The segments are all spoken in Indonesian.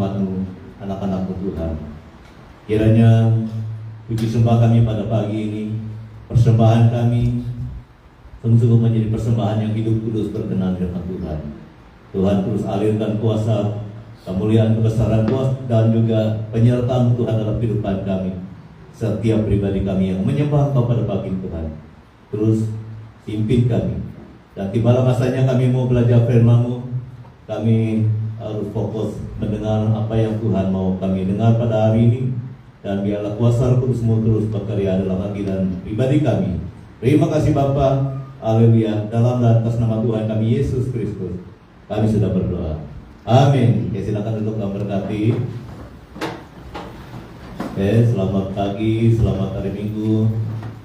umat-Mu, anak-anak-Mu Tuhan. Kiranya puji sembah kami pada pagi ini, persembahan kami tentu menjadi persembahan yang hidup kudus berkenan dengan Tuhan. Tuhan terus alirkan kuasa, kemuliaan, kebesaran kuasa dan juga penyertaan Tuhan dalam kehidupan kami, setiap pribadi kami yang menyembah Kau pada pagi Tuhan. Terus pimpin kami, dan tibalah masanya kami mau belajar firman-Mu. Kami harus fokus mendengar apa yang Tuhan mau kami dengar pada hari ini, dan biarlah kuasa Roh Kudus-Mu terus bekerja dalam hati dan pribadi kami. Terima kasih Bapa, haleluya. Dalam dan atas nama Tuhan kami Yesus Kristus kami sudah berdoa, amin. Ya, silakan duduk dan berkati. Selamat pagi, selamat hari Minggu,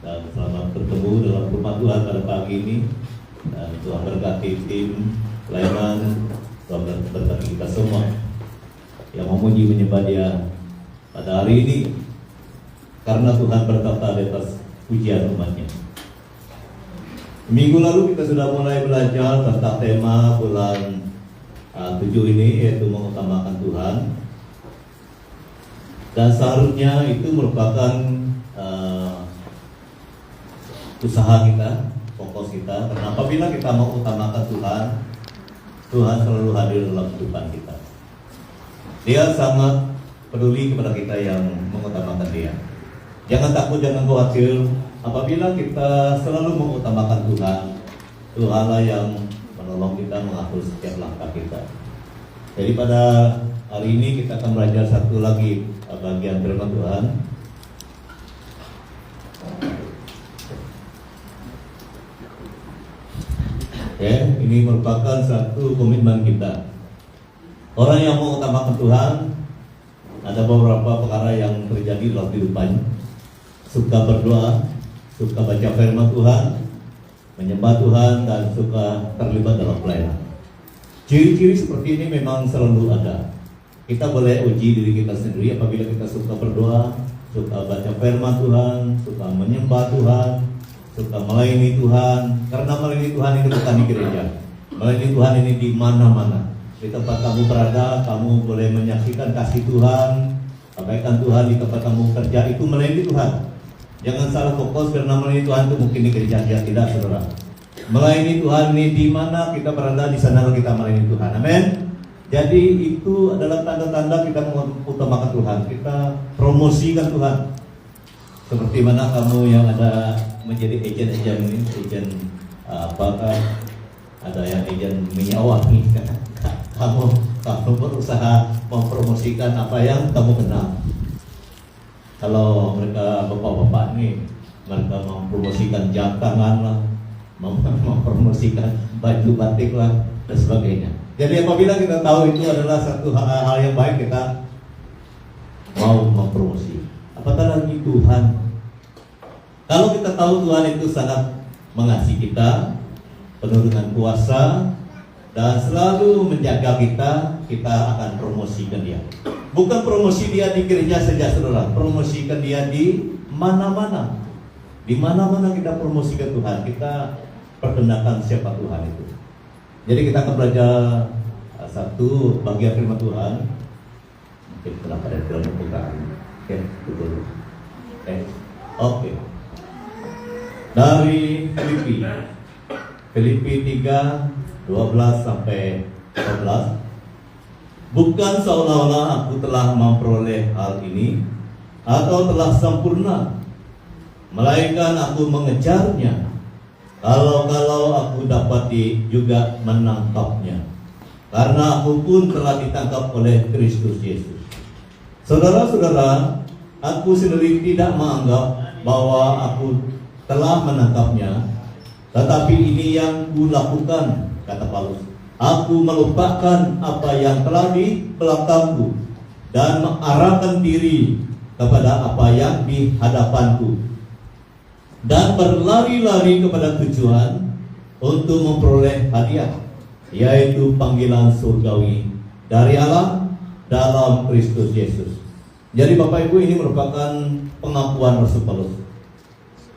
dan selamat bertemu dalam rumah Tuhan pada pagi ini. Dan Tuhan berkati tim pelayanan, Tuhan berkati kita semua yang memuji menyembah Dia pada hari ini, karena Tuhan berkata di atas pujian umat-Nya. Minggu lalu kita sudah mulai belajar tentang tema bulan 7 ini, yaitu mengutamakan Tuhan. Dan seharusnya itu merupakan usaha kita, fokus kita. Karena apabila kita mau utamakan Tuhan, Tuhan selalu hadir dalam kehidupan kita. Dia sangat peduli kepada kita yang mengutamakan Dia. Jangan takut, jangan khawatir. Apabila kita selalu mengutamakan Tuhan, Tuhanlah yang menolong kita, mengatur setiap langkah kita. Jadi pada hari ini kita akan belajar satu lagi bagian firman Tuhan. Ini merupakan satu komitmen kita. Orang yang mengutamakan Tuhan, ada beberapa perkara yang terjadi dalam kehidupannya. Suka berdoa, suka baca firman Tuhan, menyembah Tuhan, dan suka terlibat dalam pelayanan. Ciri-ciri seperti ini memang selalu ada. Kita boleh uji diri kita sendiri apabila kita suka berdoa, suka baca firman Tuhan, suka menyembah Tuhan, suka melayani Tuhan. Karena melayani Tuhan ini bukan di gereja, melayani Tuhan ini di mana-mana. Di tempat kamu berada, kamu boleh menyaksikan kasih Tuhan, kebaikan Tuhan di tempat kamu kerja, itu melayani Tuhan. Jangan salah fokus karena melayani Tuhan itu mungkin di gereja saja, tidak, saudara. Melayani Tuhan ini di mana kita berada, di sana kita melayani Tuhan. Amin. Jadi itu adalah tanda-tanda kita mengutamakan Tuhan. Kita promosikan Tuhan. Seperti mana kamu yang ada menjadi agen ini, agen apakah ada yang agen minyak wangi, kamu berusaha mempromosikan apa yang kamu kenal. Kalau mereka bapak-bapak nih, mereka mempromosikan jam tangan lah, mempromosikan baju batik lah, dan sebagainya. Jadi apabila kita tahu itu adalah satu hal yang baik, kita mau mempromosi. Apatah lagi Tuhan. Kalau kita tahu Tuhan itu sangat mengasihi kita, penuh dengan kuasa, dan selalu menjaga kita, kita akan promosikan Dia. Bukan promosi Dia di gereja saja, saudara. Promosikan Dia di mana-mana. Di mana-mana kita promosikan Tuhan, kita perkenalkan siapa Tuhan itu. Jadi kita akan belajar satu bagian firman Tuhan. Mungkin kenapa ada dalam pembukaan. Oke, betul. Oke. Dari Filipi 3, 12 sampai 14. Bukan seolah-olah aku telah memperoleh hal ini atau telah sempurna, melainkan aku mengejarnya. Kalau aku dapat juga menangkapnya, karena aku pun telah ditangkap oleh Kristus Yesus. Saudara-saudara, aku sendiri tidak menganggap bahwa aku telah menangkapnya, tetapi ini yang kulakukan, kata Paulus. Aku melupakan apa yang telah di belakangku dan mengarahkan diri kepada apa yang di hadapanku, dan berlari-lari kepada tujuan untuk memperoleh hadiah, yaitu panggilan surgawi dari Allah dalam Kristus Yesus. Jadi Bapak Ibu, ini merupakan pengakuan Rasul Paulus.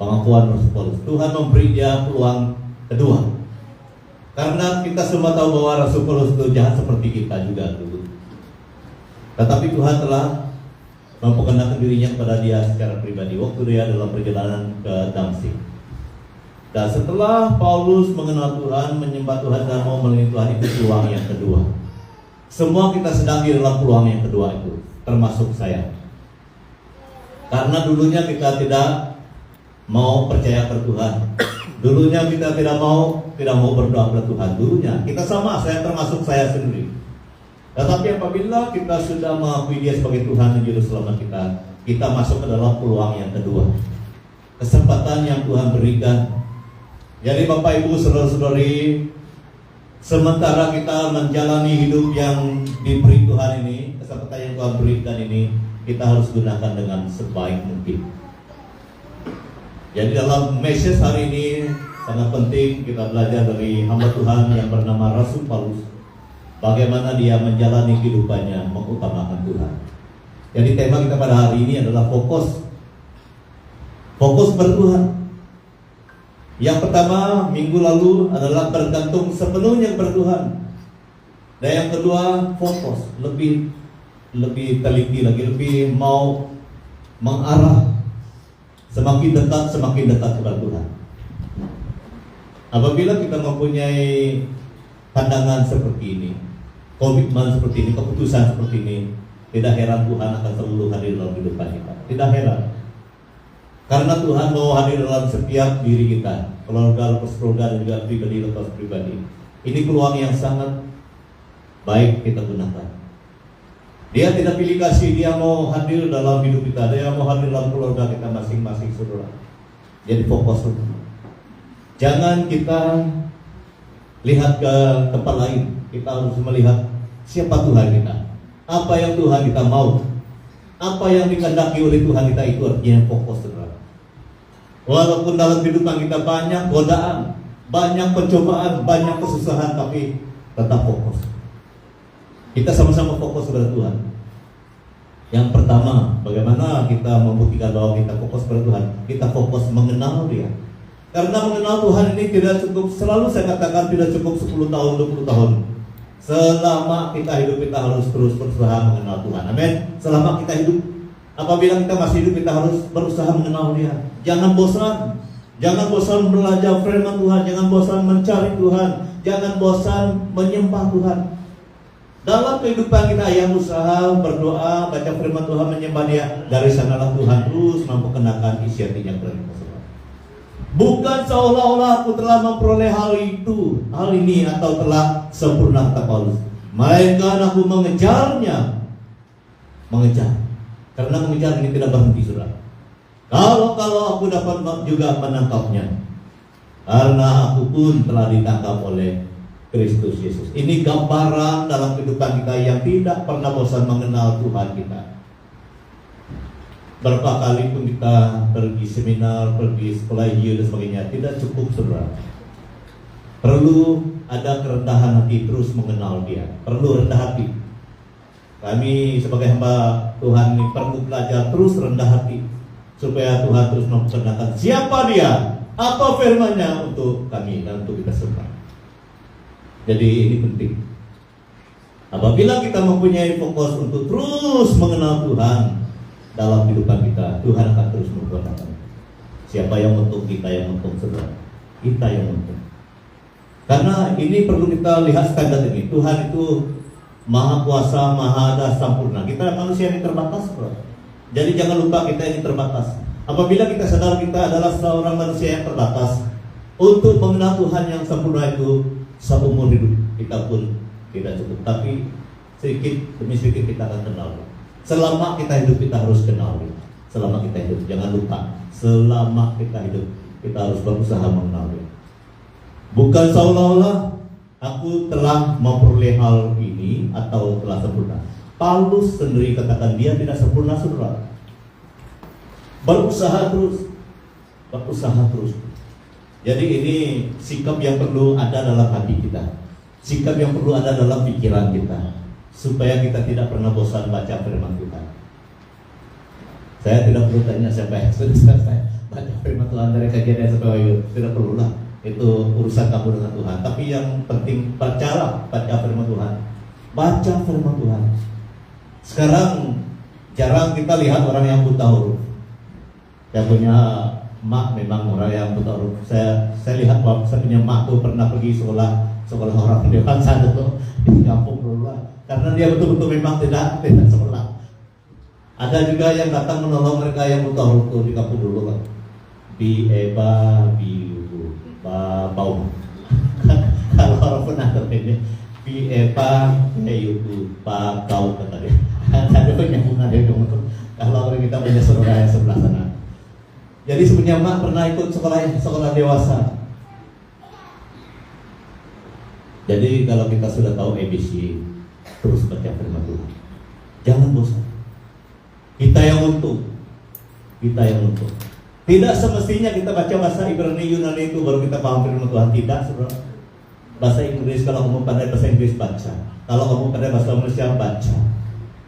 Pengakuan Rasul Paulus. Tuhan memberi dia peluang kedua. Karena kita semua tahu bahwa Rasul Paulus itu jahat seperti kita juga dulu. Tetapi Tuhan telah memperkenalkan dirinya kepada dia secara pribadi waktu dia dalam perjalanan ke Damsyik. Dan setelah Paulus mengenal Tuhan, menyembah Tuhan dan mau melayani Tuhan, itu peluang yang kedua. Semua kita sedang di dalam peluang yang kedua itu, termasuk saya. Karena dulunya kita tidak mau percaya kepada Tuhan. Dulunya kita tidak mau berdoa kepada Tuhan. Dulunya kita sama, saya termasuk saya sendiri. Tetapi apabila kita sudah mengakui Dia sebagai Tuhan dan Juru Selamat kita masuk ke dalam peluang yang kedua. Kesempatan yang Tuhan berikan. Jadi Bapak Ibu saudara-saudari, sementara kita menjalani hidup yang diberi Tuhan ini, kesempatan yang Tuhan berikan ini, kita harus gunakan dengan sebaik mungkin. Jadi dalam message hari ini sangat penting kita belajar dari hamba Tuhan yang bernama Rasul Paulus, bagaimana dia menjalani kehidupannya mengutamakan Tuhan. Jadi tema kita pada hari ini adalah fokus pada Tuhan. Yang pertama minggu lalu adalah bergantung sepenuhnya kepada Tuhan. Dan yang kedua fokus, lebih teliti lagi, lebih mau mengarah semakin dekat kepada Tuhan. Apabila kita mempunyai pandangan seperti ini, komitmen seperti ini, keputusan seperti ini, tidak heran Tuhan akan selalu hadir dalam kehidupan kita. Tidak heran. Karena Tuhan mau hadir dalam setiap diri kita, keluarga lepas keluarga dan juga pribadi lepas pribadi. Ini peluang yang sangat baik kita gunakan. Dia tidak pilih kasih, dia mau hadir dalam hidup kita, dia mau hadir dalam keluarga kita masing-masing saudara. Jadi fokus. Jangan kita lihat ke tempat lain. Kita harus melihat siapa Tuhan kita, apa yang Tuhan kita mau, apa yang dikehendaki oleh Tuhan kita, itu artinya fokus saudara. Walaupun dalam kehidupan kita banyak godaan, banyak pencobaan, banyak kesusahan, tapi tetap fokus. Kita sama-sama fokus kepada Tuhan. Yang pertama, bagaimana kita membuktikan bahwa kita fokus kepada Tuhan? Kita fokus mengenal Dia. Karena mengenal Tuhan ini tidak cukup, selalu saya katakan tidak cukup 10 tahun, 20 tahun. Selama kita hidup, kita harus terus berusaha mengenal Tuhan. Amin. Selama kita hidup, apabila kita masih hidup, kita harus berusaha mengenal Dia. Jangan bosan. Jangan bosan belajar firman Tuhan. Jangan bosan mencari Tuhan. Jangan bosan menyembah Tuhan. Dalam kehidupan kita yang usaha berdoa, baca firman Tuhan, menyembah Dia, dari sanalah Tuhan terus memperkenalkan isi hatinya kepada kita semua. Bukan seolah-olah aku telah memperoleh hal ini atau telah sempurna, kata Paulus. Melainkan aku mengejarnya. Karena mengejar ini tidak berhenti saudara. Kalau aku dapat juga menangkapnya, karena aku pun telah ditangkap oleh Kristus Yesus. Ini gambaran dalam kehidupan kita yang tidak pernah bosan mengenal Tuhan kita. Berapa kali pun kita pergi seminar, pergi sekolah hijau dan sebagainya, tidak cukup saudara. Perlu ada kerendahan hati, terus mengenal Dia. Perlu rendah hati. Kami sebagai hamba Tuhan ini perlu belajar terus rendah hati, supaya Tuhan terus memperkenalkan siapa Dia, apa firman-Nya untuk kami dan untuk kita semua. Jadi ini penting. Apabila kita mempunyai fokus untuk terus mengenal Tuhan dalam kehidupan kita, Tuhan akan terus memperkenalkan. Siapa yang untung? Kita yang untung saudara. Kita yang untung. Karena ini perlu kita lihat standar ini. Tuhan itu Maha kuasa, maha ada, sempurna. Kita manusia yang terbatas bro. Jadi jangan lupa kita ini terbatas. Apabila kita sadar kita adalah seorang manusia yang terbatas, untuk mengenal Tuhan yang sempurna itu seumur hidup kita pun tidak cukup. Tapi sedikit demi sedikit kita akan kenal. Selama kita hidup kita harus kenal. Selama kita hidup, jangan lupa, selama kita hidup kita harus berusaha mengenal. Bukan seolah-olah aku telah memperoleh hal ini atau telah sempurna. Paulus sendiri katakan dia tidak sempurna saudara. Berusaha terus. Jadi ini sikap yang perlu ada dalam hati kita. Sikap yang perlu ada dalam pikiran kita, supaya kita tidak pernah bosan baca firman Tuhan. Saya tidak perlu tanya siapa yang sudah saya baca firman Tuhan dari Kejadian sampai Wahyu. Tidak perlulah. Itu urusan kamu dengan Tuhan. Tapi yang penting baca firman Tuhan. Baca firman Tuhan. Sekarang jarang kita lihat orang yang buta huruf. Saya punya mak memang orang yang buta huruf. Saya lihat waktu saya punya mak tuh pernah pergi sekolah orang dewasa itu di kampung dulu lah. Karena dia betul-betul memang tidak sekolah. Ada juga yang datang menolong mereka yang buta huruf tuh di kampung dulu kan. Bau. Kalau orang pernah tertanya kau kata dia. Ada penyambungan dia dong. Kalau orang kita punya saudara yang sebelah sana. Jadi sebenarnya mak pernah ikut sekolah dewasa. Jadi kalau kita sudah tahu ABC, terus baca firman Tuhan. Jangan bosan. Kita yang untung. Tidak semestinya kita baca bahasa Ibrani Yunani itu baru kita paham firman Tuhan. Tidak, saudara. Bahasa Inggris, kalau kamu pandai bahasa Inggris baca. Kalau kamu pandai bahasa Indonesia baca.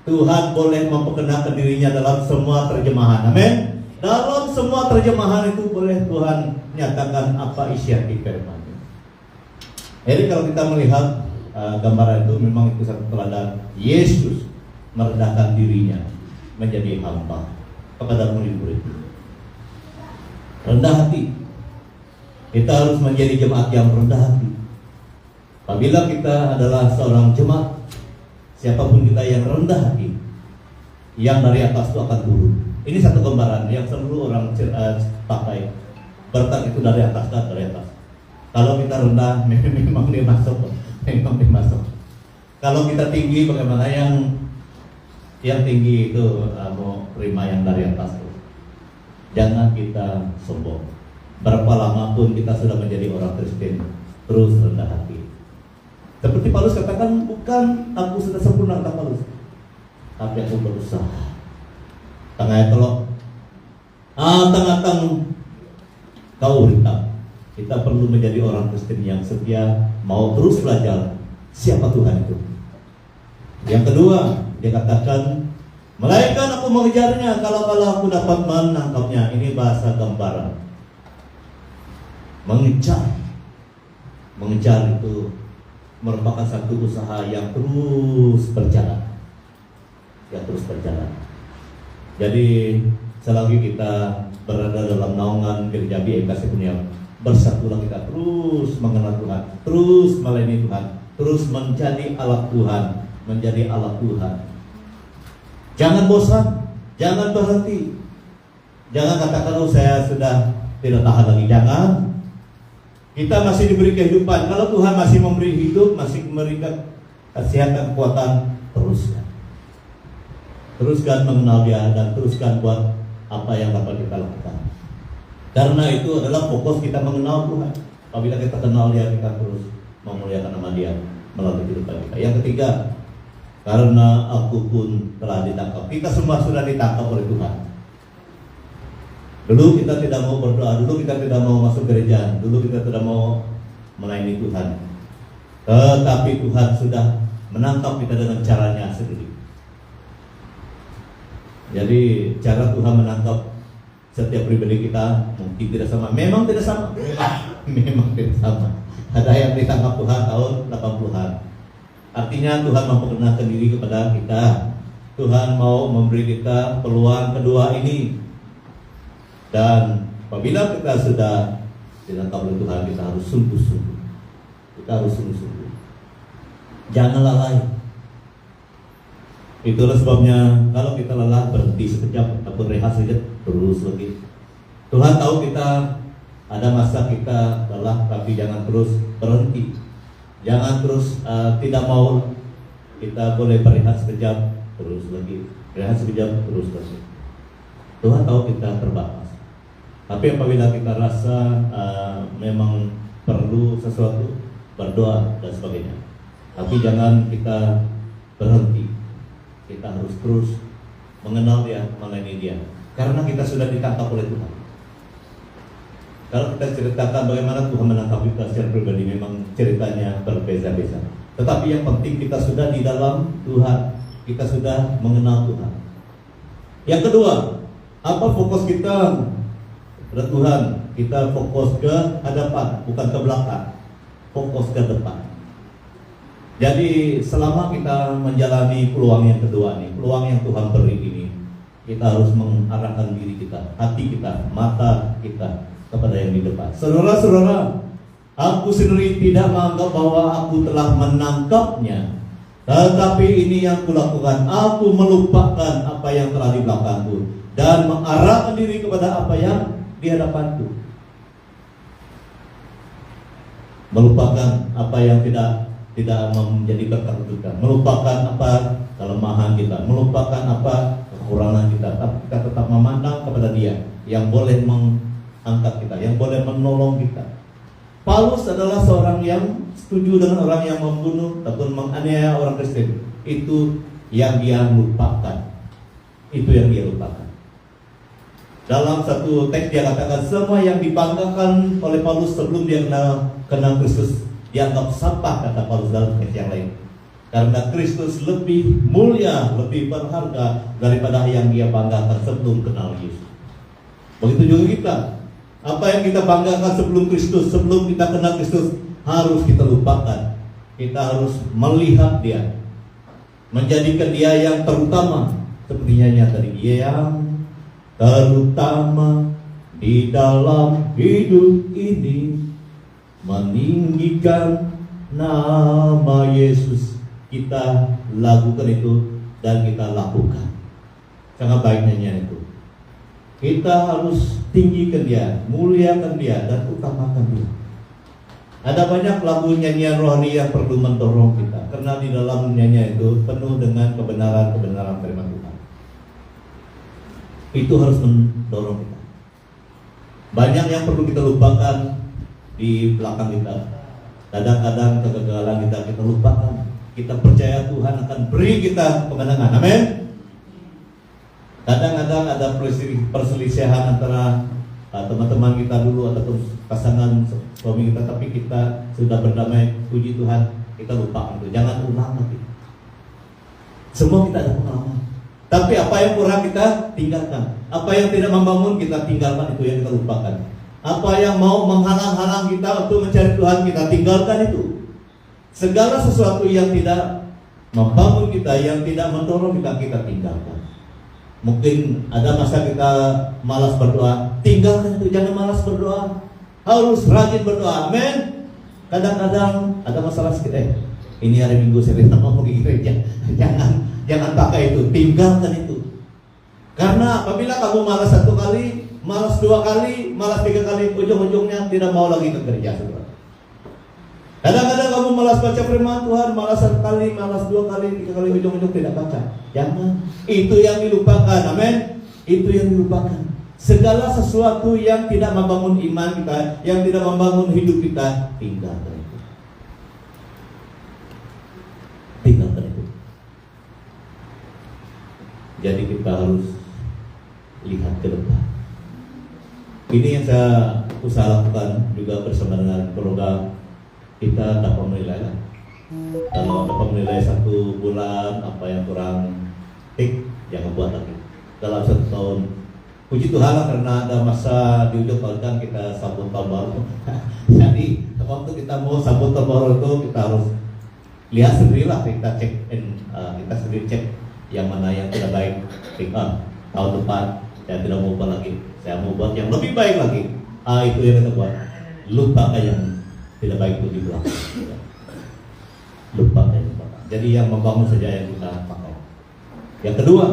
Tuhan boleh memperkenalkan dirinya dalam semua terjemahan. Amin. Dalam semua terjemahan itu boleh Tuhan nyatakan apa isi hati firman-Nya. Jadi kalau kita melihat gambaran itu memang itu satu teladan Yesus merendahkan dirinya menjadi hamba kepada murid-murid. Rendah hati. Kita harus menjadi jemaat yang rendah hati. Apabila kita adalah seorang jemaat, siapapun kita yang rendah hati, yang dari atas itu akan turun. Ini satu gambaran yang seluruh orang pakai. Berkat itu dari atas. Kalau kita rendah, memang dia masuk. Kalau kita tinggi, bagaimana yang tinggi itu mau terima yang dari atas itu. Jangan kita sombong. Berapa lama pun kita sudah menjadi orang Kristen, terus rendah hati. Seperti Paulus katakan, bukan aku sudah sempurna, kata Paulus, tapi aku berusaha. Tengah kau hitam. Kita perlu menjadi orang Kristen yang setia, mau terus belajar siapa Tuhan itu. Yang kedua, dia katakan, melainkan aku mengejarnya kalau aku dapat menangkapnya. Ini bahasa gambaran. Mengejar itu merupakan satu usaha yang terus berjalan. Jadi selagi kita berada dalam naungan gereja BMK Kurniawan, bersatulah kita terus mengenal Tuhan, terus melayani Tuhan, terus menjadi alat Tuhan. Jangan bosan, jangan berhenti. Jangan katakan, oh saya sudah tidak tahan lagi. Jangan. Kita masih diberi kehidupan. Kalau Tuhan masih memberi hidup, masih memberikan kesehatan, kekuatan, teruskan mengenal Dia dan teruskan buat apa yang dapat kita lakukan. Karena itu adalah fokus kita mengenal Tuhan. Apabila kita kenal Dia, kita terus memuliakan nama Dia melalui kehidupan kita. Yang ketiga, karena aku pun telah ditangkap. Kita semua sudah ditangkap oleh Tuhan. Dulu kita tidak mau berdoa, dulu kita tidak mau masuk gereja, dulu kita tidak mau melayani Tuhan. Tetapi Tuhan sudah menangkap kita dengan caranya sendiri. Jadi cara Tuhan menangkap setiap pribadi kita mungkin tidak sama. Memang tidak sama. Ada yang ditangkap Tuhan tahun 80-an. Artinya Tuhan memperkenalkan diri kepada kita. Tuhan mau memberi kita peluang kedua ini. Dan apabila kita sudah ditangkap oleh Tuhan, kita harus sungguh-sungguh. Jangan lalai. Itulah sebabnya kalau kita lelah, berhenti sekejap ataupun rehat sekejap, terus lagi. Tuhan tahu kita ada masa kita lelah, tapi jangan terus berhenti. Jangan terus tidak mau. Kita boleh berehat sekejap, terus lagi. Rehat sekejap, terus lagi. Tuhan tahu kita terbatas. Tapi apabila kita rasa memang perlu sesuatu, berdoa dan sebagainya. Tapi jangan kita berhenti. Kita harus terus mengenal Dia, melayani Dia. Karena kita sudah ditangkap oleh Tuhan. Kalau kita ceritakan bagaimana Tuhan menangkap kita secara pribadi, memang ceritanya berbeza-beza. Tetapi yang penting kita sudah di dalam Tuhan. Kita sudah mengenal Tuhan. Yang kedua, apa fokus kita? Pada Tuhan, kita fokus ke hadapan, bukan ke belakang. Fokus ke depan. Jadi selama kita menjalani peluang yang kedua nih, peluang yang Tuhan beri ini, kita harus mengarahkan diri kita, hati kita, mata kita kepada yang di depan. Saudara-saudara, aku sendiri tidak menganggap bahwa aku telah menangkapnya, tetapi ini yang kulakukan, aku melupakan apa yang telah di belakangku dan mengarahkan diri kepada apa yang di hadapanku. Melupakan apa yang tidak menjadi berkat kita, melupakan apa kelemahan kita, melupakan apa kekurangan kita, tapi kita tetap memandang kepada Dia yang boleh mengangkat kita, yang boleh menolong kita. Paulus adalah seorang yang setuju dengan orang yang membunuh ataupun menganiaya orang Kristen. Itu yang dia lupakan. Itu yang dia lupakan. Dalam satu teks dia katakan, semua yang dibanggakan oleh Paulus sebelum dia kenal Kristus dianggap sampah, kata Paulus dalam teks yang lain. Karena Kristus lebih mulia, lebih berharga daripada yang dia banggakan sebelum kenal Yesus. Begitu juga kita. Apa yang kita banggakan sebelum Kristus, sebelum kita kenal Kristus, harus kita lupakan. Kita harus melihat Dia, menjadikan Dia yang terutama. Seperti nyanyian tadi, Dia yang terutama di dalam hidup ini, meninggikan nama Yesus. Kita lakukan itu dan kita lakukan. Sangat baik nyanyian itu. Kita harus tinggikan Dia, muliakan Dia, dan utamakan Dia. Ada banyak lagu nyanyian rohani yang perlu mendorong kita, karena di dalam nyanyian itu penuh dengan kebenaran-kebenaran firman Tuhan. Itu harus mendorong kita. Banyak yang perlu kita lupakan di belakang kita. Kadang-kadang kegagalan kita lupakan. Kita percaya Tuhan akan beri kita kemenangan. Amin. Kadang-kadang ada perselisihan antara teman-teman kita dulu ataupun pasangan suami kita, tapi kita sudah berdamai, puji Tuhan, kita lupakan itu. Jangan ulang lagi. Semua kita ada pengalaman. Tapi apa yang kurang kita tinggalkan. Apa yang tidak membangun kita tinggalkan, itu yang kita lupakan. Apa yang mau menghalang-halang kita untuk mencari Tuhan, kita tinggalkan itu. Segala sesuatu yang tidak membangun kita, yang tidak mendorong kita, kita tinggalkan. Mungkin ada masa kita malas berdoa, tinggalkan itu, jangan malas berdoa. Harus rajin berdoa, amin. Kadang-kadang ada masalah sedikit, ini hari Minggu saya mau pergi gereja, jangan pakai itu, tinggalkan itu. Karena apabila kamu malas satu kali, malas dua kali, malas tiga kali, ujung-ujungnya tidak mau lagi ke gereja, saudara. Kadang-kadang kamu malas baca firman Tuhan, malas satu kali, malas dua kali, tiga kali, ujung-ujung tidak baca. Jangan. Itu yang dilupakan. Amin. Itu yang dilupakan. Segala sesuatu yang tidak membangun iman kita, yang tidak membangun hidup kita, tinggalkan itu. Tinggalkan itu. Jadi kita harus lihat ke depan. Ini yang saya usaha lakukan juga bersama dengan keluarga. Kita dapat menilai lah. Kalau dapat menilai satu bulan apa yang kurang tik, jangan buat lagi. Dalam satu tahun, puji Tuhan lah, karena ada masa di ujung tahun kan kita sambut tahun baru. Jadi waktu kita mau sambut tahun baru itu kita harus lihat sendirilah, kita cek, kita sendiri cek yang mana yang tidak baik. Tahun depan saya tidak mau buat lagi, saya mau buat yang lebih baik lagi. Itu yang kita buat. Lupa yang tidak baik itu di belakang. Lupa yang belakang. Jadi yang membangun saja yang kita pakai. Yang kedua,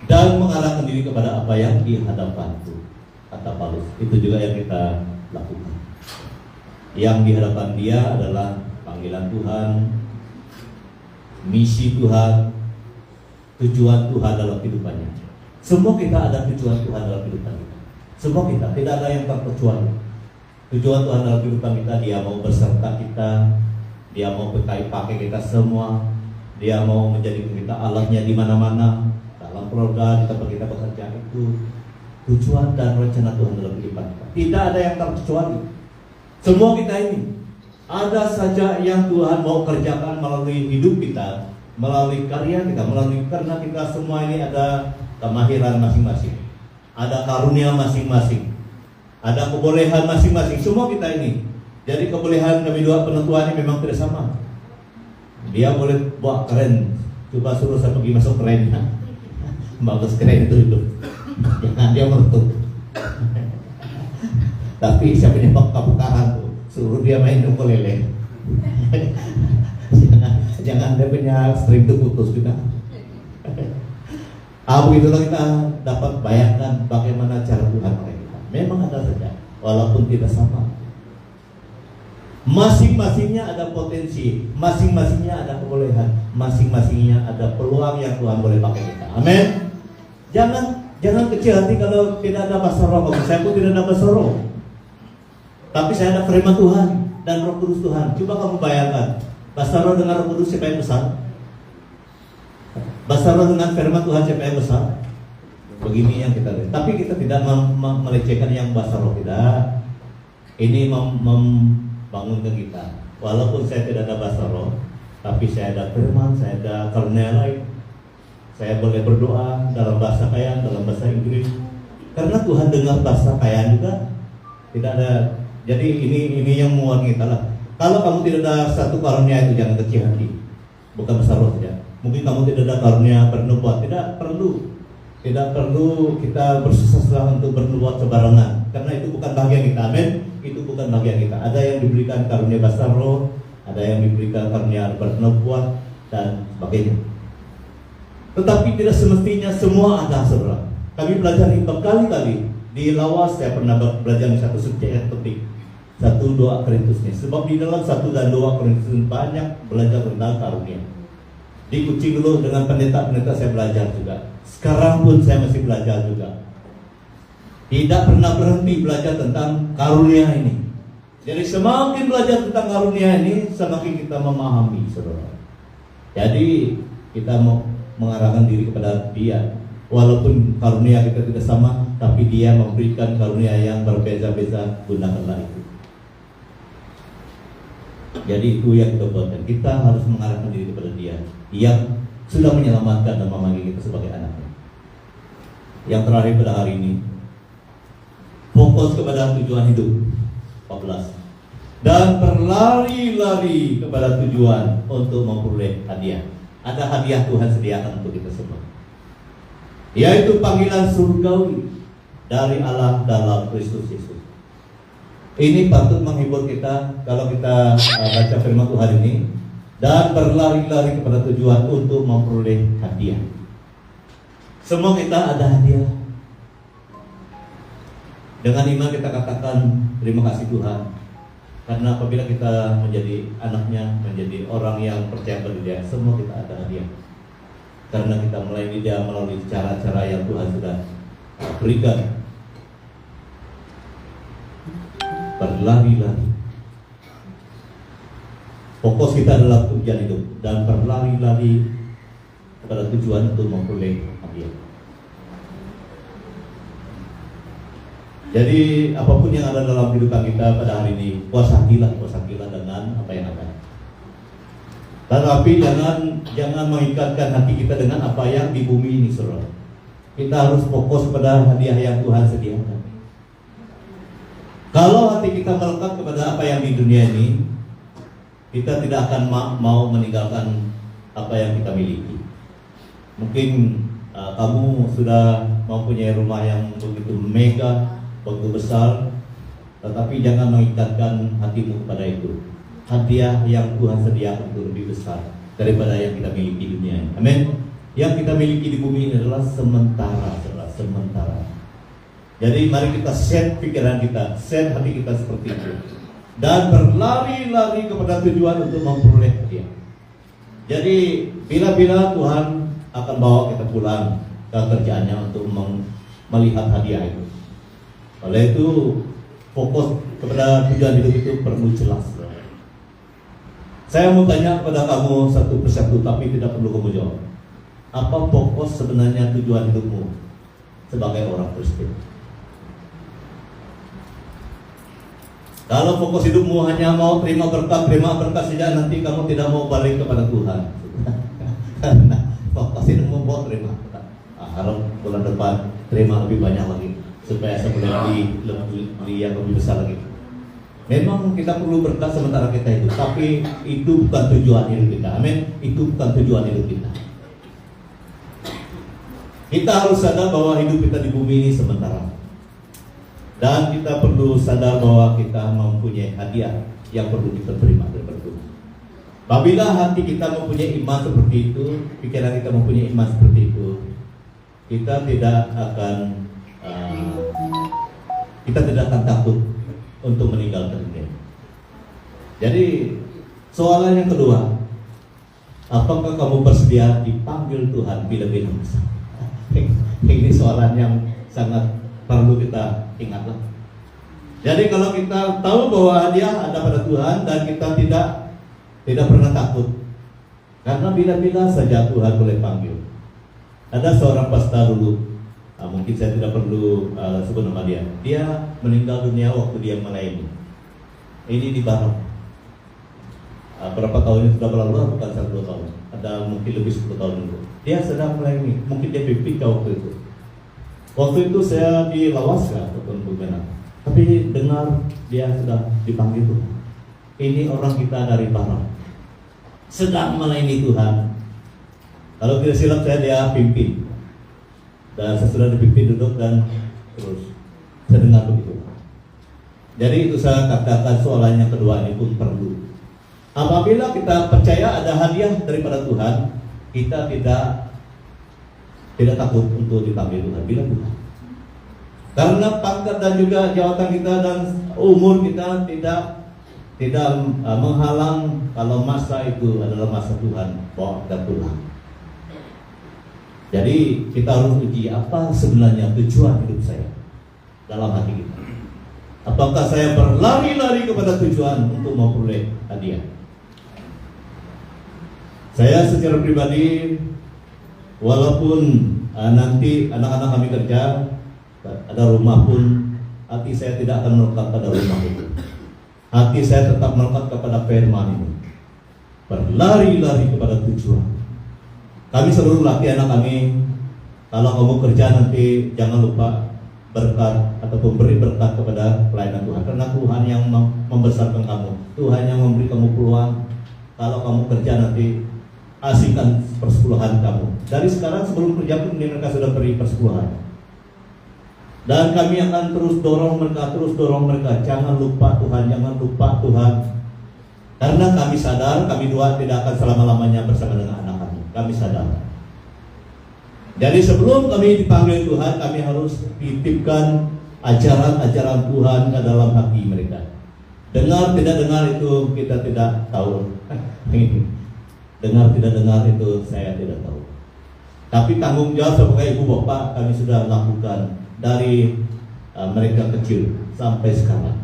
dan mengarahkan diri kepada apa yang di hadapan itu, kata Paulus. Itu juga yang kita lakukan. Yang di hadapan dia adalah panggilan Tuhan, misi Tuhan, tujuan Tuhan dalam kehidupannya. Semua kita ada tujuan Tuhan dalam kehidupan kita. Semua kita, tidak ada yang terkecuali. Tujuan Tuhan dalam kehidupan kita, Dia mau berserta kita, Dia mau pakai kita semua, Dia mau menjadikan kita alatnya di mana-mana, dalam keluarga, di tempat kita bekerja. Itu tujuan dan rencana Tuhan dalam kehidupan kita. Tidak ada yang terkecuali. Semua kita ini ada saja yang Tuhan mau kerjakan melalui hidup kita, melalui karya kita, melalui, karena kita semua ini ada kemahiran masing-masing, ada karunia masing-masing, ada kebolehan masing-masing. Semua kita ini Jadi kebolehan kami dua penentuan ini memang tidak sama. Dia boleh bawa keren, coba suruh saya pergi masuk kerennya. Bagus keren itu. Jangan dia meretup. Tapi siapa yang peka-pekahan tuh, suruh dia main ukulele. jangan dia punya string itu putus kita. Begitulah kita dapat bayangkan bagaimana cara Tuhan pakai kita. Memang ada saja, walaupun tidak sama. Masing-masingnya ada potensi, masing-masingnya ada kebolehan, masing-masingnya ada peluang yang Tuhan boleh pakai kita. Amin. Jangan kecil hati kalau tidak ada bahasa roh. Saya pun tidak ada bahasa roh, tapi saya ada firman Tuhan dan Roh Kudus Tuhan. Coba kamu bayangkan, bahasa roh dengan Roh Kudus siapa yang besar? Bahasa roh dengan firman Tuhan siapa yang besar? Begini yang kita lihat. Tapi kita tidak melecehkan yang bahasa roh, tidak. Ini membangunkan kita. Walaupun saya tidak ada bahasa roh, tapi saya ada firman, saya ada karunia lain. Saya boleh berdoa dalam bahasa Kayan, dalam bahasa Inggris. Karena Tuhan dengar bahasa Kayan juga. Tidak ada. Jadi ini yang menguat kita lah. Kalau kamu tidak ada satu karunia itu, jangan kecil hati. Bukan bahasa roh saja. Mungkin kamu tidak ada karunia bernubuat, tidak perlu kita bersusah-susah untuk bernubuat sembarangan. Karena itu bukan bagian kita. Amin. Itu bukan bagian kita. Ada yang diberikan karunia bahasa roh, ada yang diberikan karunia bernubuat dan sebagainya. Tetapi tidak semestinya semua ada, saudara. Kami belajar ini berkali-kali. Di Lawas saya pernah belajar satu subjek yang penting, 1-2 Korintus ini. Sebab di dalam 1 dan 2 Korintus banyak belajar tentang karunia. Di Kucing dulu dengan pendeta-pendeta saya belajar juga. Sekarang pun saya masih belajar juga. Tidak pernah berhenti belajar tentang karunia ini. Jadi semakin belajar tentang karunia ini, semakin kita memahami, saudara. Jadi kita mau mengarahkan diri kepada Dia. Walaupun karunia kita tidak sama, tapi Dia memberikan karunia yang berbeza-beza. Gunakanlah itu. Jadi itu yang kita buat, dan kita harus mengarahkan diri kepada Dia yang sudah menyelamatkan dan memanggil kita sebagai anaknya. Yang terakhir pada hari ini, fokus kepada tujuan hidup. 14. Dan berlari-lari kepada tujuan untuk memperoleh hadiah. Ada hadiah Tuhan sediakan untuk kita semua, yaitu panggilan surgawi dari Allah dalam Kristus Yesus. Ini patut menghibur kita kalau kita baca firman Tuhan ini. Dan berlari-lari kepada tujuan untuk memperoleh hadiah. Semua kita ada hadiah. Dengan iman kita katakan terima kasih Tuhan, karena apabila kita menjadi anaknya, menjadi orang yang percaya pada Dia, semua kita ada hadiah. Karena kita melayani Dia melalui cara-cara yang Tuhan sudah berikan. Berlari-lari. Fokus kita adalah tujuan hidup dan berlari-lari kepada tujuan untuk memperoleh hadiah. Jadi apapun yang ada dalam kehidupan kita pada hari ini, kuasakilah dengan apa yang ada. Tetapi jangan mengikatkan hati kita dengan apa yang di bumi ini, saudara. Kita harus fokus pada hadiah yang Tuhan sediakan. Kalau hati kita melekat kepada apa yang di dunia ini, kita tidak akan mau meninggalkan apa yang kita miliki. Mungkin kamu sudah mempunyai rumah yang begitu mega, begitu besar, tetapi jangan mengikatkan hatimu kepada itu. Hadiah yang Tuhan sediakan itu lebih besar daripada yang kita miliki di dunia ini. Amin. Yang kita miliki di bumi ini adalah sementara. Jadi mari kita set pikiran kita, set hati kita seperti itu, dan berlari-lari kepada tujuan untuk memperoleh hadiah. Jadi bila-bila Tuhan akan bawa kita pulang ke kerjaannya untuk melihat hadiah itu. Oleh itu fokus kepada tujuan hidup itu perlu jelas. Saya mau tanya kepada kamu satu persatu, tapi tidak perlu kamu jawab. Apa fokus sebenarnya tujuan hidupmu sebagai orang Kristen? Kalau fokus hidupmu hanya mau terima berkat saja, nanti kamu tidak mau balik kepada Tuhan. Karena fokus hidupmu mau terima berkat. Harap bulan depan terima lebih banyak lagi, supaya saya boleh beli yang lebih besar lagi. Memang kita perlu berkat sementara kita hidup, tapi itu bukan tujuan hidup kita. Amin. Itu bukan tujuan hidup kita. Kita harus sadar bahwa hidup kita di bumi ini sementara. Dan kita perlu sadar bahwa kita mempunyai hadiah yang perlu kita terima dari Tuhan. Apabila hati kita mempunyai iman seperti itu, pikiran kita mempunyai iman seperti itu, kita tidak akan takut untuk meninggalkan dia. Jadi soalan yang kedua, apakah kamu bersedia dipanggil Tuhan bila-bila masa? Ini soalan yang sangat perlu kita ingatlah. Jadi kalau kita tahu bahwa hadiah ada pada Tuhan dan kita tidak pernah takut, karena bila-bila saja Tuhan boleh panggil. Ada seorang pastor dulu, mungkin saya tidak perlu sebut nama dia. Dia meninggal dunia waktu dia melayani. Ini di Barat. Berapa tahun ini sudah berlalu? Bukan 1-2 tahun. Ada mungkin lebih 10 tahun dulu. Dia sedang melayani. Mungkin dia PPK waktu itu. Waktu itu saya di Lawaska ataupun Bumenang. Tapi dengar dia sudah dipanggil Tuhan. Ini orang kita dari Barat, sedang melayani Tuhan. Kalau tidak silap saya dia pimpin. Dan sesudah dipimpin duduk dan terus saya dengar begitu. Jadi itu saya katakan soalan yang kedua ini pun perlu. Apabila kita percaya ada hadiah daripada Tuhan, kita tidak takut untuk dipanggil Tuhan bila Tuhan. Karena pangkat dan juga jawatan kita dan umur kita tidak menghalang kalau masa itu adalah masa Tuhan bawa kita pulang. Jadi kita harus uji apa sebenarnya tujuan hidup saya dalam hati kita. Apakah saya berlari-lari kepada tujuan untuk memperoleh hadiah? Saya secara pribadi, walaupun nanti anak-anak kami kerja, ada rumah pun, hati saya tidak akan melekat pada rumah itu. Hati saya tetap melekat kepada firman ini. Berlari-lari kepada tujuan. Kami selalu latih anak kami, kalau kamu kerja nanti jangan lupa berkat ataupun beri berkat kepada pelayanan Tuhan. Karena Tuhan yang membesarkan kamu, Tuhan yang memberi kamu peluang. Kalau kamu kerja nanti asingkan persepuluhan kamu. Dari sekarang sebelum kerja pun mereka sudah beri persepuluhan. Dan kami akan terus dorong mereka, jangan lupa Tuhan, jangan lupa Tuhan. Karena kami sadar, kami dua tidak akan selama-lamanya bersama dengan anak kami. Kami sadar. Jadi sebelum kami dipanggil Tuhan, kami harus titipkan ajaran-ajaran Tuhan ke dalam hati mereka. Dengar tidak dengar itu kita tidak tahu. Dengar tidak dengar itu saya tidak tahu. Tapi tanggung jawab sebagai ibu bapak kami sudah lakukan dari mereka kecil sampai sekarang.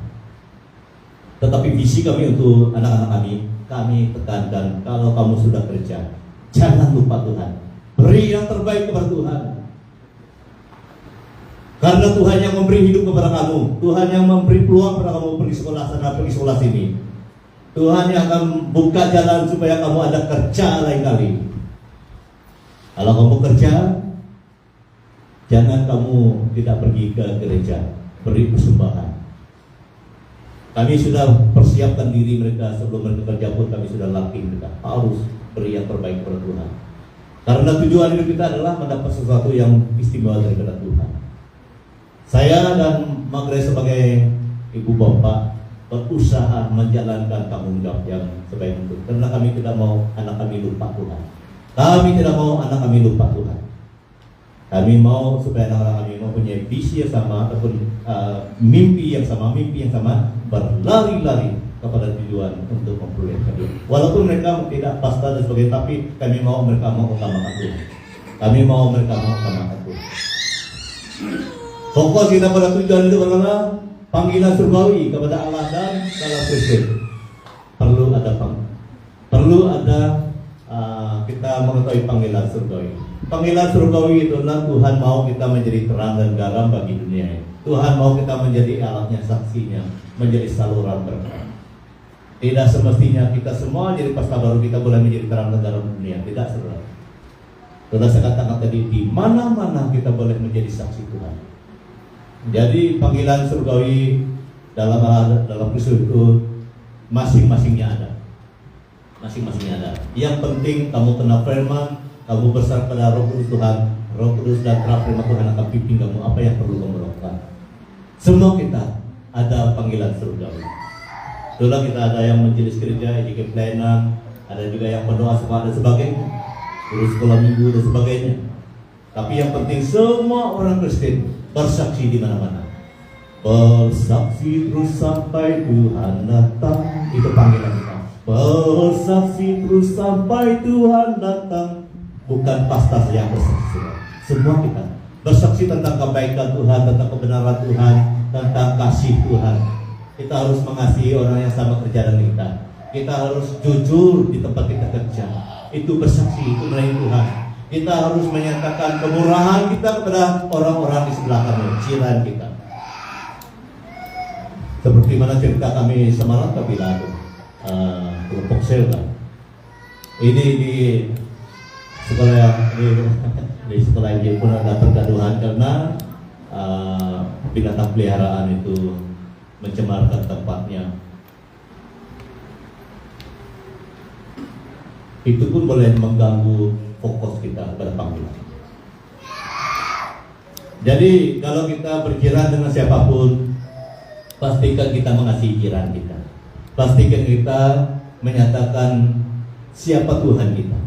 Tetapi visi kami untuk anak-anak kami tekankan, kalau kamu sudah kerja, jangan lupa Tuhan. Beri yang terbaik kepada Tuhan. Karena Tuhan yang memberi hidup kepada kamu, Tuhan yang memberi peluang kepada kamu pergi sekolah sana, pergi sekolah sini. Tuhan yang akan buka jalan supaya kamu ada kerja lain kali. Kalau kamu kerja, jangan kamu tidak pergi ke gereja, beri persembahan. Kami sudah persiapkan diri mereka sebelum mereka kerja pun kami sudah latih mereka harus beri yang terbaik kepada Tuhan. Karena tujuan hidup kita adalah mendapat sesuatu yang istimewa daripada Tuhan. Saya dan Magre sebagai ibu bapak berusaha menjalankan tanggung jawab yang sebaik mungkin. Karena kami tidak mau anak kami lupa Tuhan. Kami tidak mau anak kami lupa Tuhan. Kami mau supaya anak-anak kami mempunyai visi yang sama ataupun mimpi yang sama, berlari-lari kepada tujuan untuk memperoleh hadiah. Walaupun mereka tidak pasta dan sebagainya, tapi kami mau mereka mengutamakan Tuhan. Kami mau mereka mengutamakan Tuhan. Fokus kita pada tujuan itu adalah panggilan surgawi kepada Allah dan dalam Kristus. Perlu ada kita mengetahui panggilan surgawi. Panggilan surgawi itu adalah Tuhan mau kita menjadi terang dan garam bagi dunia. Tuhan mau kita menjadi alatnya, saksinya, menjadi saluran berkat. Tidak semestinya kita semua jadi pasca baru kita boleh menjadi terang dan garam dunia. Tidak, saudara. Sudah saya katakan tadi, di mana-mana kita boleh menjadi saksi Tuhan. Jadi panggilan surgawi dalam Kristus itu masing-masingnya ada. Yang penting kamu kenal firman, kamu berserah pada Roh Kudus Tuhan. Roh Kudus dan terang firman Tuhan akan pimpin kamu apa yang perlu kamu lakukan. Semua kita ada panggilan surgawi. Itulah kita ada yang majelis gereja, IDK pelayanan, ada juga yang berdoa sekolah dan sebagainya, guru sekolah minggu dan sebagainya. Tapi yang penting semua orang Kristen bersaksi di mana-mana. Bersaksi terus sampai Tuhan datang. Itu panggilan kita. Bersaksi terus sampai Tuhan datang. Bukan pastor yang bersaksi. Semua kita bersaksi tentang kebaikan Tuhan, tentang kebenaran Tuhan, tentang kasih Tuhan. Kita harus mengasihi orang yang sama kerja dengan kita. Kita harus jujur di tempat kita kerja. Itu bersaksi, itu melayani Tuhan. Kita harus menyatakan kemurahan kita kepada orang-orang di sebelah kami, jiran kita. Seperti mana cerita kami semalam kami lalu kelompok selga. Ini di sekolah ini pun ada pergaduhan karena binatang peliharaan itu mencemarkan tempatnya. Itu pun boleh mengganggu fokus kita pada panggilan. Jadi kalau kita berjiran dengan siapapun, pastikan kita mengasihi jiran kita. Pastikan kita menyatakan siapa Tuhan kita.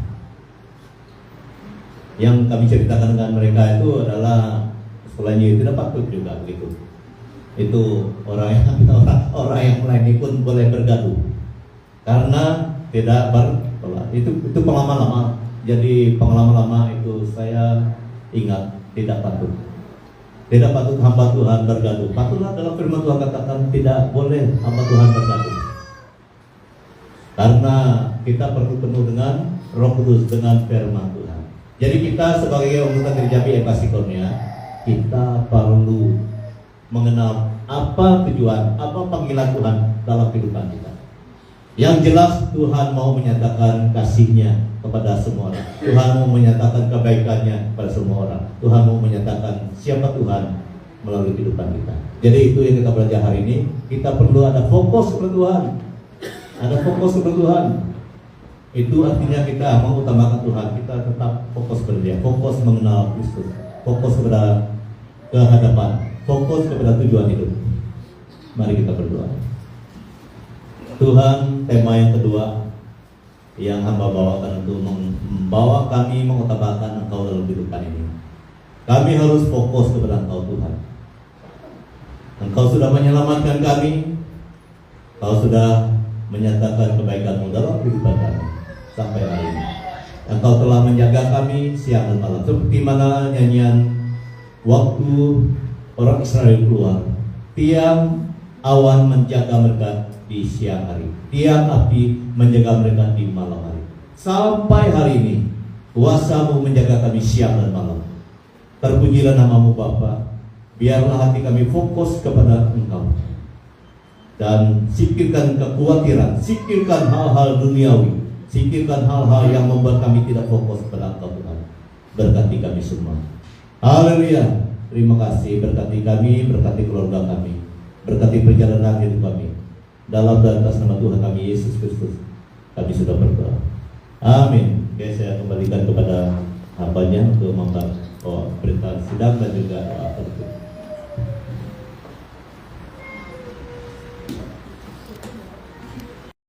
Yang kami ceritakan dengan mereka itu adalah sekolahnya itu patut juga begitu. Itu orang yang melayani pun boleh bergaduh karena tidak bertolak. Itu pengalaman lama. Jadi pengalaman lama itu saya ingat tidak patut hamba Tuhan bergaduh. Patutlah dalam firman Tuhan katakan tidak boleh hamba Tuhan bergaduh. Karena kita perlu penuh dengan Roh Kudus, dengan firman Tuhan. Jadi kita sebagai anggota gereja BMKC Kurnia, kita perlu mengenal apa tujuan, apa panggilan Tuhan dalam kehidupan kita. Yang jelas Tuhan mau menyatakan kasih-Nya kepada semua orang. Tuhan mau menyatakan kebaikannya kepada semua orang. Tuhan mau menyatakan siapa Tuhan melalui kehidupan kita. Jadi itu yang kita belajar hari ini. Kita perlu ada fokus kepada Tuhan. Ada fokus kepada Tuhan. Itu artinya kita mengutamakan Tuhan. Kita tetap fokus kepada Dia. Fokus mengenal Kristus. Fokus kepada kehadapan. Fokus kepada tujuan hidup. Mari kita berdoa. Tuhan, tema yang kedua yang hamba bawakan untuk membawa kami mengutamakan Engkau dalam kehidupan ini. Kami harus fokus kepada Engkau Tuhan. Engkau sudah menyelamatkan kami. Engkau sudah menyatakan kebaikan-Mu dalam kehidupan kami sampai hari ini. Engkau telah menjaga kami siang dan malam. Seperti mana nyanyian waktu orang Israel keluar, tiang awan menjaga mereka di siang hari, tiang api menjaga mereka di malam hari. Sampai hari ini kuasa-Mu menjaga kami siang dan malam. Terpujilah nama-Mu Bapa. Biarlah hati kami fokus kepada Engkau. Dan singkirkan kekhawatiran, singkirkan hal-hal duniawi, singkirkan hal-hal yang membuat kami tidak fokus kepada Engkau Tuhan. Berkati kami semua. Haleluya. Terima kasih, berkati kami, berkati keluarga kami, berkati perjalanan hidup kami. Dalam dan atas nama Tuhan kami Yesus Kristus kami sudah berdoa. Amin. Oke, saya kembalikan kepada hambanya untuk membawa berita sidang dan juga doa.